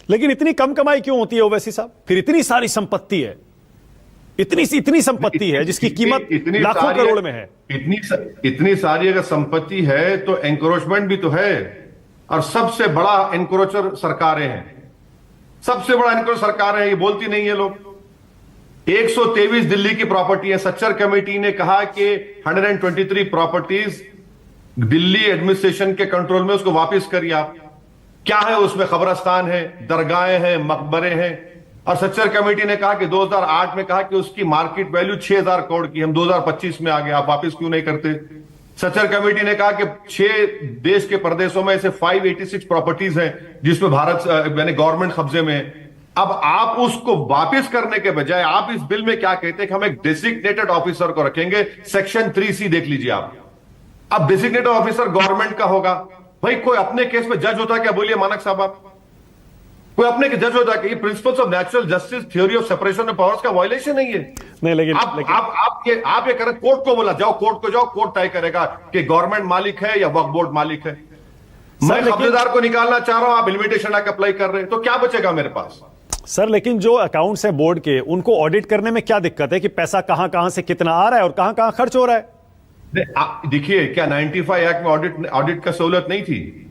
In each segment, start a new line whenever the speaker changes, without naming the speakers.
लेकिन इतनी कम कमाई क्यों होती है ओवैसी साहब? फिर इतनी सारी संपत्ति है, इतनी संपत्ति है जिसकी कीमत लाखों करोड़ में है।
इतनी सारी अगर संपत्ति है तो एनक्रोचमेंट भी तो है, और सबसे बड़ा एनक्रोचर सरकारें हैं, सबसे बड़ा एनक्रोचर सरकारें हैं, ये बोलती नहीं है लोग। 123 दिल्ली की प्रॉपर्टी है। सच्चर कमेटी ने कहा कि 123 प्रॉपर्टीज दिल्ली एडमिनिस्ट्रेशन के कंट्रोल में, उसको वापस करिए आप। क्या है उसमें? कब्रस्तान है, दरगाहें हैं, मकबरे हैं। और सच्चर कमेटी ने कहा कि 2008 में कहा कि उसकी मार्केट वैल्यू 6000 करोड़ की, हम 2025 में आ गए, आप वापस क्यों नहीं करते? सच्चर कमेटी ने कहा कि 6 देश के प्रदेशों में ऐसे 586 प्रॉपर्टीज हैं जिसमें भारत यानी गवर्नमेंट कब्जे में है। अब आप उसको वापस करने के बजाय आप इस बिल में क्या कहते हैं कि हम एक डेजिग्नेटेड ऑफिसर को रखेंगे। सेक्शन 3C देख लीजिए आप। अब डेजिग्नेटेड ऑफिसर गवर्नमेंट का होगा। भाई कोई अपने केस में जज होता है क्या? बोलिए मानक साहब आप। कोई अपने के जज होता है? ये principles of natural justice, theory of separation of powers का वायलेशन नहीं है?
नहीं, लेकिन
आप ये करें, कोर्ट को बोला जाओ, कोर्ट को जाओ, कोर्ट तय करेगा कि गवर्नमेंट मालिक है या वक्फ बोर्ड मालिक है। मैं कब्जेदार को निकालना चाह रहा हूं, आप इन्विटेशन एक्ट अप्लाई कर रहे हैं, तो क्या बचेगा मेरे पास?
सर, लेकिन जो अकाउंट्स है बोर्ड के, उनको ऑडिट करने में क्या दिक्कत है कि पैसा कहां कहां से कितना आ रहा है और कहां कहां खर्च हो रहा है?
देखिए, क्या 95 एक्ट में ऑडिट का सहूलत नहीं थी?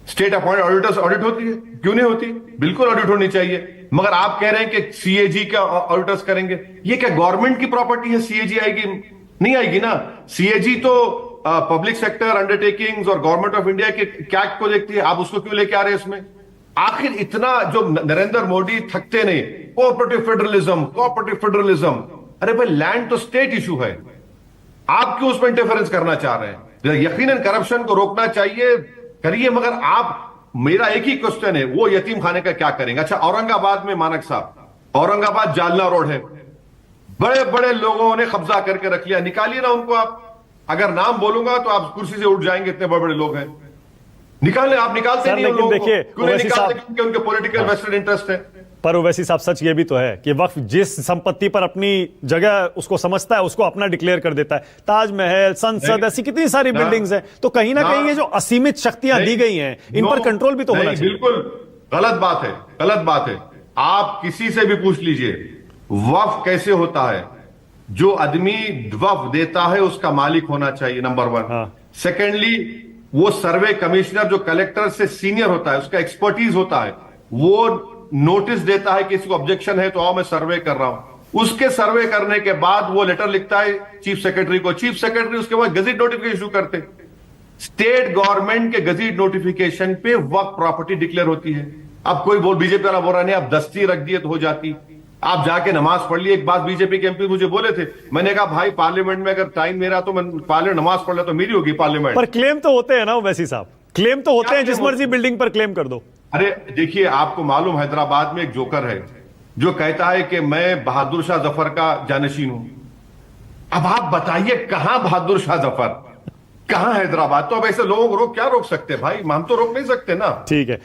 स्टेट अपॉइंटेड ऑडिटर्स ऑडिट होती है, क्यों नहीं होती? बिल्कुल ऑडिट होनी चाहिए। मगर आप कह रहे हैं कि सीएजी का ऑडिटर्स करेंगे। ये क्या गवर्नमेंट की प्रॉपर्टी है? सीएजी आएगी? नहीं आएगी ना। सीएजी तो पब्लिक सेक्टर अंडरटेकिंग्स और गवर्नमेंट ऑफ इंडिया के क्या को देखती है। आप उसको क्यों लेके आ रहे हैं इसमें? आखिर इतना जो नरेंद्र मोदी थकते नहीं, कोऑपरेटिव फेडरलिज्म। अरे भाई, लैंड तो स्टेट इशू है, आप क्यों उसमें इंटरफेरेंस करना चाह रहे हैं? यकीनन करप्शन को रोकना चाहिए, करिए, मगर आप, मेरा एक ही क्वेश्चन है, वो यतीम खाने का क्या करेंगे? अच्छा, औरंगाबाद में मानक साहब, औरंगाबाद जालना रोड है, बड़े बड़े लोगों ने कब्जा करके रख लिया, निकालिए ना उनको आप। अगर नाम बोलूंगा तो आप कुर्सी से उठ जाएंगे, इतने बड़े बड़े लोग हैं। निकालें, आप निकालते नहीं,
लेकिन देखिए,
क्यों नहीं निकालते? क्योंकि उनके पॉलिटिकल वेस्टेड इंटरेस्ट है।
पर ओवैसी साहब, सच ये भी तो है कि वक्फ जिस संपत्ति पर अपनी जगह उसको समझता है, उसको अपना डिक्लेयर कर देता है। ताजमहल, संसद, ऐसी कितनी सारी बिल्डिंग्स हैं। तो कहीं ना कहीं ये जो असीमित शक्तियां दी गई हैं, इन पर कंट्रोल भी तो होना चाहिए।
बिल्कुल गलत बात है, गलत बात है। आप किसी से भी पूछ लीजिए वक्फ कैसे होता है। जो आदमी वक्फ देता है उसका मालिक होना चाहिए, नंबर 1। सेकेंडली, वो सर्वे कमिश्नर जो कलेक्टर से सीनियर होता है, उसका एक्सपर्टीज होता है, वो नोटिस देता है, किसी को ऑब्जेक्शन है तो आओ मैं सर्वे कर रहा हूं। उसके सर्वे करने के बाद वो लेटर लिखता है चीफ सेक्रेटरी को, चीफ सेक्रेटरी उसके बाद गजट नोटिफिकेशन इशू करते। स्टेट गवर्नमेंट के गजट नोटिफिकेशन पे वक्फ प्रॉपर्टी डिक्लेयर होती है। अब कोई बीजेपी वाला बोल रहा नहीं, आप दस्ती रख दिए तो हो जाती, आप जाके नमाज पढ़ ली। एक बात बीजेपी के एमपी मुझे बोले थे, मैंने कहा भाई पार्लियामेंट में अगर टाइम मेरा तो मैं पार्लियामेंट नमाज पढ़ ले तो मेरी होगी पार्लियामेंट।
पर क्लेम तो होते हैं ना वैसी साहब, क्लेम तो होते हैं, जिस मर्जी बिल्डिंग पर क्लेम कर दो।
अरे देखिए, आपको मालूम हैदराबाद में एक जोकर है जो कहता है कि मैं बहादुर शाह जफर का जानशीन हूं। अब आप बताइए कहां बहादुर शाह जफर, कहां हैदराबाद? तो अब ऐसे लोगों को क्या रोक सकते हैं भाई? हम तो रोक नहीं सकते ना।
ठीक है।